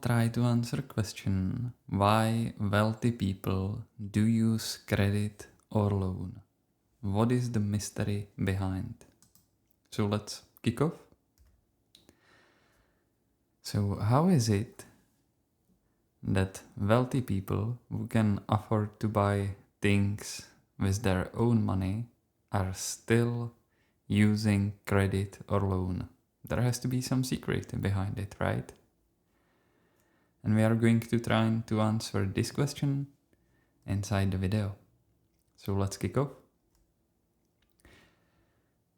try to answer question why wealthy people do use credit or loan. What is the mystery behind? So let's kick off. So how is it that wealthy people who can afford to buy things with their own money are still using credit or loan? There has to be some secret behind it, right? And we are going to try to answer this question inside the video. So let's kick off.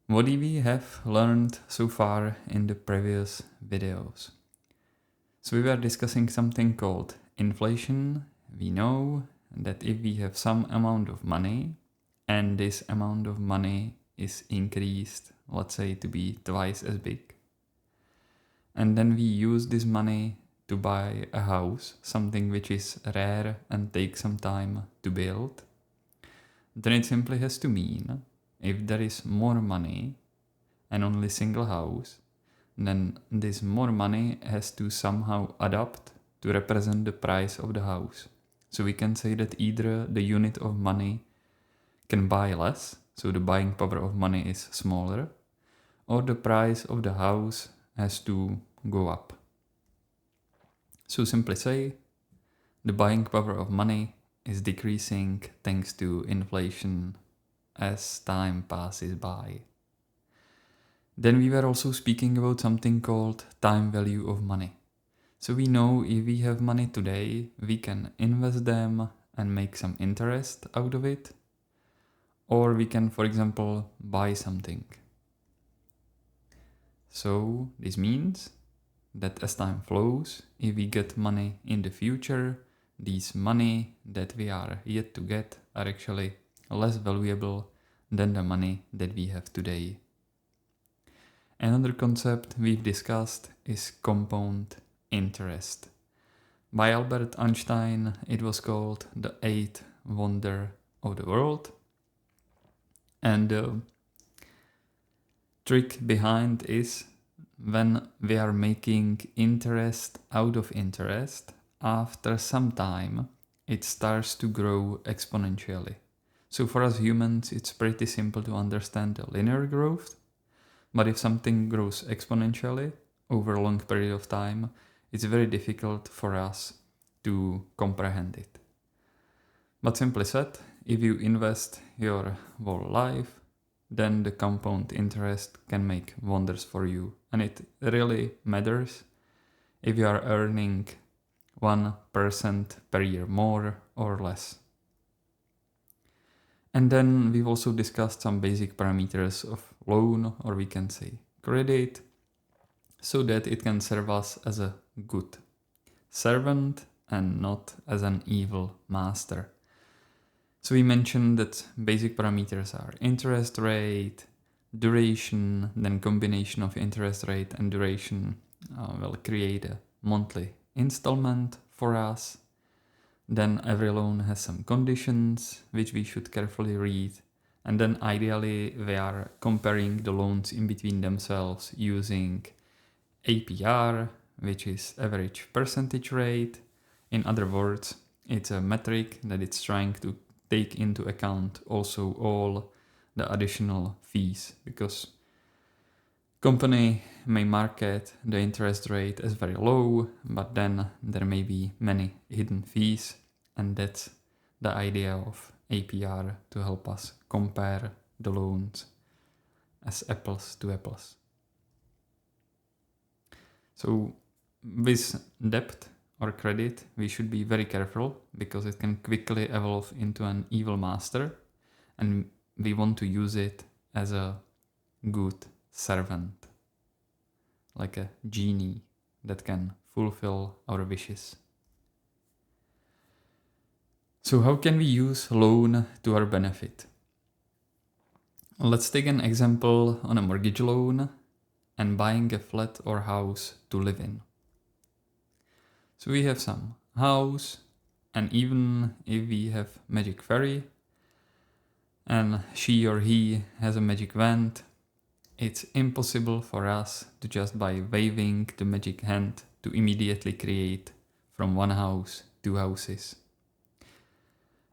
What do we have learned so far in the previous videos? So we were discussing something called inflation. We know that if we have some amount of money and this amount of money is increased, let's say to be twice as big, and then we use this money to buy a house, something which is rare and takes some time to build, then it simply has to mean if there is more money and only single house, then this more money has to somehow adapt to represent the price of the house. So we can say that either the unit of money can buy less, so the buying power of money is smaller, or the price of the house has to go up. So simply say, the buying power of money is decreasing thanks to inflation as time passes by. Then we were also speaking about something called time value of money. So we know if we have money today, we can invest them and make some interest out of it. Or we can, for example, buy something. So this means that as time flows, if we get money in the future, these money that we are yet to get are actually less valuable than the money that we have today. Another concept we've discussed is compound interest. By Albert Einstein, it was called the eighth wonder of the world. And the trick behind is when we are making interest out of interest, after some time, it starts to grow exponentially. So for us humans, it's pretty simple to understand the linear growth. But if something grows exponentially over a long period of time, it's very difficult for us to comprehend it. But simply said, if you invest your whole life, then the compound interest can make wonders for you. And it really matters if you are earning 1% per year more or less. And then we've also discussed some basic parameters of loan, or we can say credit, so that it can serve us as a good servant and not as an evil master. So we mentioned that basic parameters are interest rate, duration, then combination of interest rate and duration will create a monthly installment for us. Then every loan has some conditions which we should carefully read. And then ideally we are comparing the loans in between themselves using APR, which is average percentage rate. In other words, it's a metric that it's trying to take into account also all the additional fees, because company may market the interest rate as very low, but then there may be many hidden fees, and that's the idea of APR, to help us compare the loans as apples to apples. So with debt or credit, we should be very careful because it can quickly evolve into an evil master, and we want to use it as a good servant, like a genie that can fulfill our wishes. So how can we use loan to our benefit? Let's take an example on a mortgage loan and buying a flat or house to live in. So we have some house, and even if we have magic fairy and she or he has a magic wand, it's impossible for us to just by waving the magic hand to immediately create from one house 2 houses.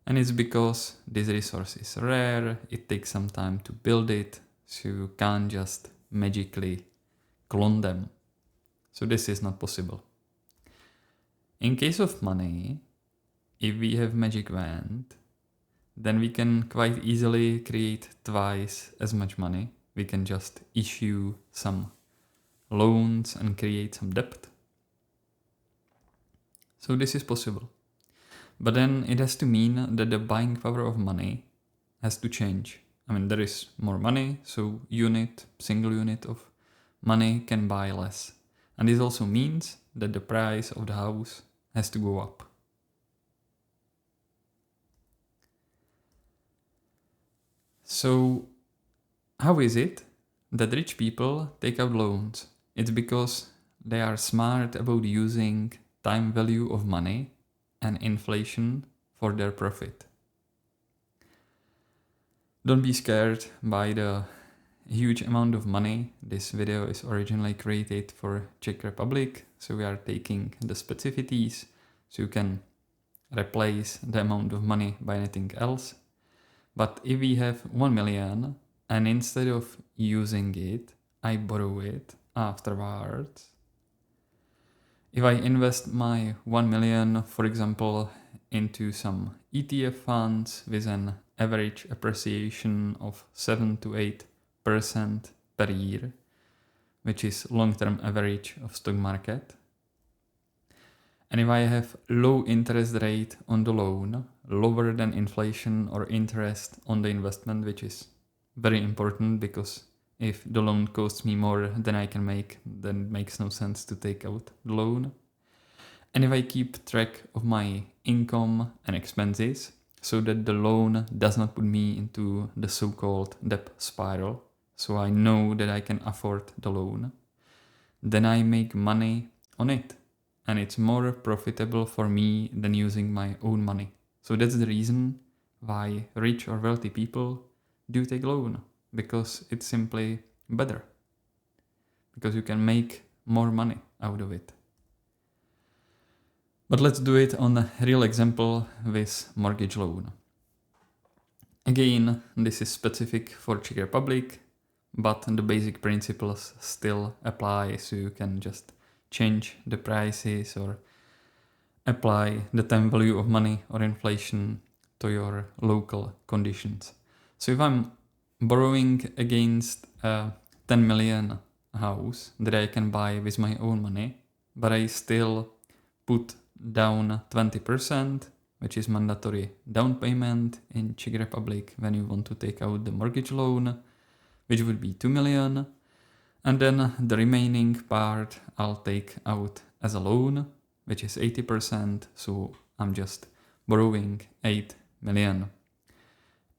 And it's because this resource is rare, it takes some time to build it, so you can't just magically clone them. So this is not possible. In case of money, if we have magic wand, then we can quite easily create twice as much money. We can just issue some loans and create some debt. So this is possible. But then it has to mean that the buying power of money has to change. I mean, there is more money, so single unit of money can buy less. And this also means that the price of the house has to go up. So how is it that rich people take out loans? It's because they are smart about using time value of money and inflation for their profit. Don't be scared by the huge amount of money. This video is originally created for Czech Republic, so we are taking the specificities so you can replace the amount of money by anything else. But if we have 1 million and instead of using it, I borrow it afterwards. If I invest my 1 million, for example, into some ETF funds with an average appreciation of 7 to 8% per year, which is long-term average of stock market. And if I have low interest rate on the loan, lower than inflation or interest on the investment, which is very important because if the loan costs me more than I can make, then it makes no sense to take out the loan. And if I keep track of my income and expenses so that the loan does not put me into the so-called debt spiral, so I know that I can afford the loan, then I make money on it. And it's more profitable for me than using my own money. So that's the reason why rich or wealthy people do take loan, because it's simply better. Because you can make more money out of it. But let's do it on a real example with mortgage loan. Again, this is specific for Czech Republic, but the basic principles still apply, so you can just change the prices or apply the time value of money or inflation to your local conditions. So if I'm borrowing against a 10 million house that I can buy with my own money, but I still put down 20%, which is mandatory down payment in Czech Republic when you want to take out the mortgage loan, which would be 2 million. And then the remaining part I'll take out as a loan, which is 80%, so I'm just borrowing 8 million.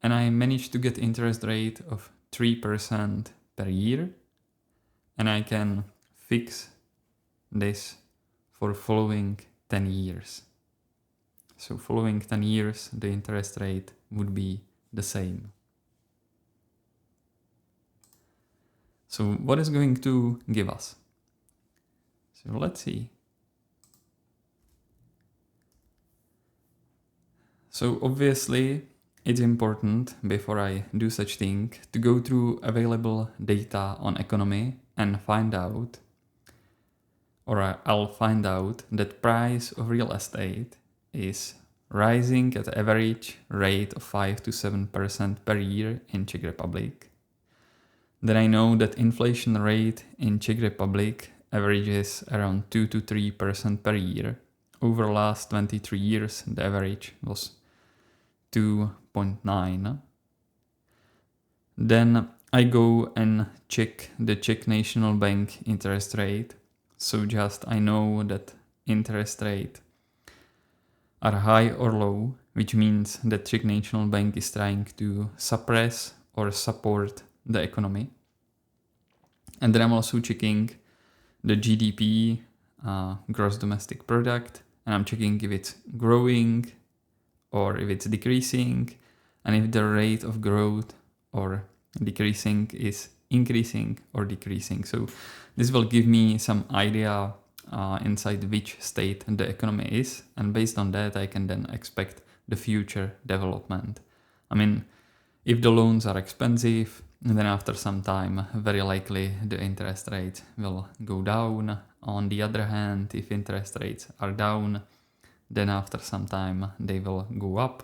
And I managed to get interest rate of 3% per year, and I can fix this for following 10 years. So following 10 years, the interest rate would be the same. So what is going to give us? So let's see. So obviously it's important before I do such thing to go through available data on economy and find out, or I'll find out that price of real estate is rising at average rate of 5 to 7% per year in Czech Republic. Then I know that inflation rate in Czech Republic averages around 2 to 3% per year. Over the last 23 years, the average was 2.9. Then I go and check the Czech National Bank interest rate. So just I know that interest rate are high or low, which means that Czech National Bank is trying to suppress or support the economy. And then I'm also checking the GDP, gross domestic product, and I'm checking if it's growing or if it's decreasing, and if the rate of growth or decreasing is increasing or decreasing. So this will give me some idea inside which state the economy is, and based on that I can then expect the future development. I mean, if the loans are expensive, then after some time very likely the interest rate will go down. On the other hand, if interest rates are down, then after some time they will go up.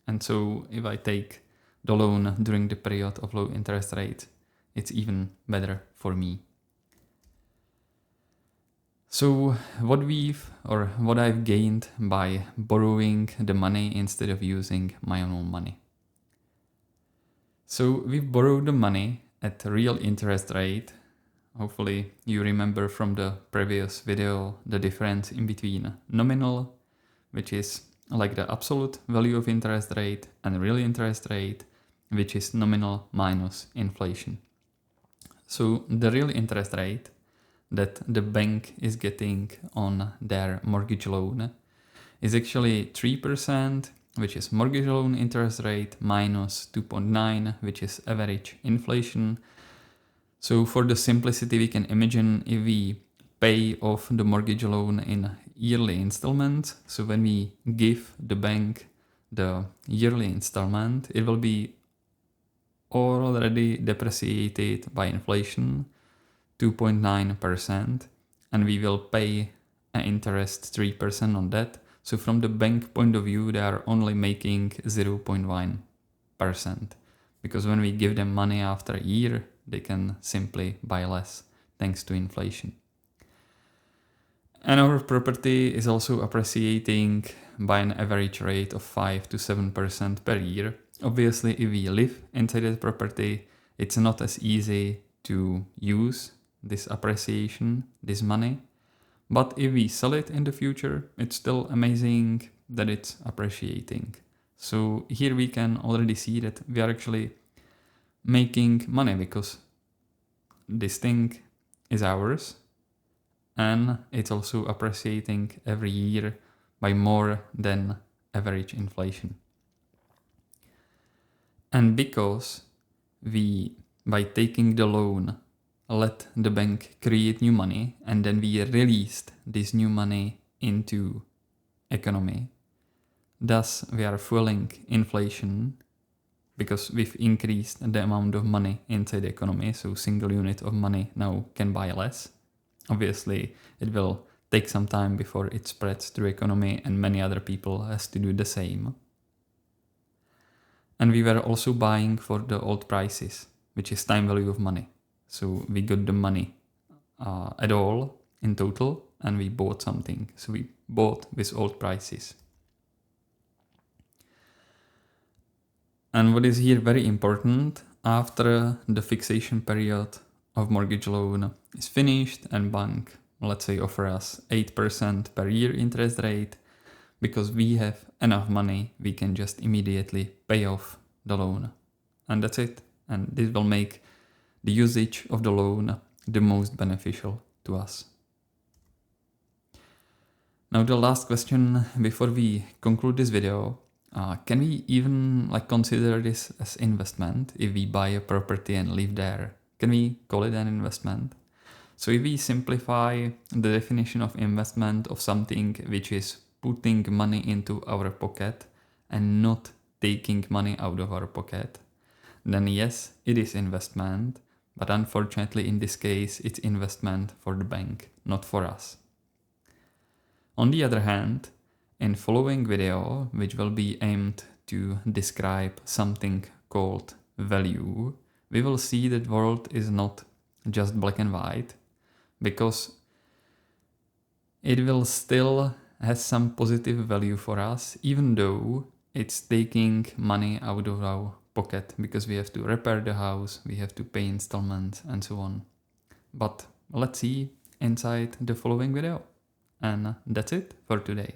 And so if I take the loan during the period of low interest rate, it's even better for me. So what I've gained by borrowing the money instead of using my own money. So we've borrowed the money at a real interest rate. Hopefully you remember from the previous video the difference in between nominal, which is like the absolute value of interest rate, and real interest rate, which is nominal minus inflation. So the real interest rate that the bank is getting on their mortgage loan is actually 3%, which is mortgage loan interest rate, minus 2.9, which is average inflation. So for the simplicity, we can imagine if we pay off the mortgage loan in yearly installments. So when we give the bank the yearly installment, it will be already depreciated by inflation, 2.9%, and we will pay an interest 3% on that. So from the bank point of view, they are only making 0.1%, because when we give them money after a year, they can simply buy less thanks to inflation. And our property is also appreciating by an average rate of 5 to 7% per year. Obviously, if we live inside that property, it's not as easy to use this appreciation, this money. But if we sell it in the future, it's still amazing that it's appreciating. So here we can already see that we are actually making money because this thing is ours, and it's also appreciating every year by more than average inflation. And because we, by taking the loan, let the bank create new money, and then we released this new money into economy, thus we are fueling inflation because we've increased the amount of money inside the economy, so single unit of money now can buy less. Obviously, it will take some time before it spreads through economy, and many other people has to do the same. And we were also buying for the old prices, which is time value of money. So we got the money at all in total, and we bought something. So we bought with old prices. And what is here very important, after the fixation period of mortgage loan is finished and bank, let's say, offer us 8% per year interest rate, because we have enough money, we can just immediately pay off the loan. And that's it. And this will make the usage of the loan the most beneficial to us. Now the last question before we conclude this video. Can we even consider this as investment if we buy a property and live there? Can we call it an investment? So if we simplify the definition of investment of something which is putting money into our pocket and not taking money out of our pocket, then yes, it is investment, but unfortunately in this case it's investment for the bank, not for us. On the other hand, in following video, which will be aimed to describe something called value, we will see that world is not just black and white, because it will still has some positive value for us, even though it's taking money out of our pocket, because we have to repair the house, we have to pay installments and so on. But let's see inside the following video. And that's it for today.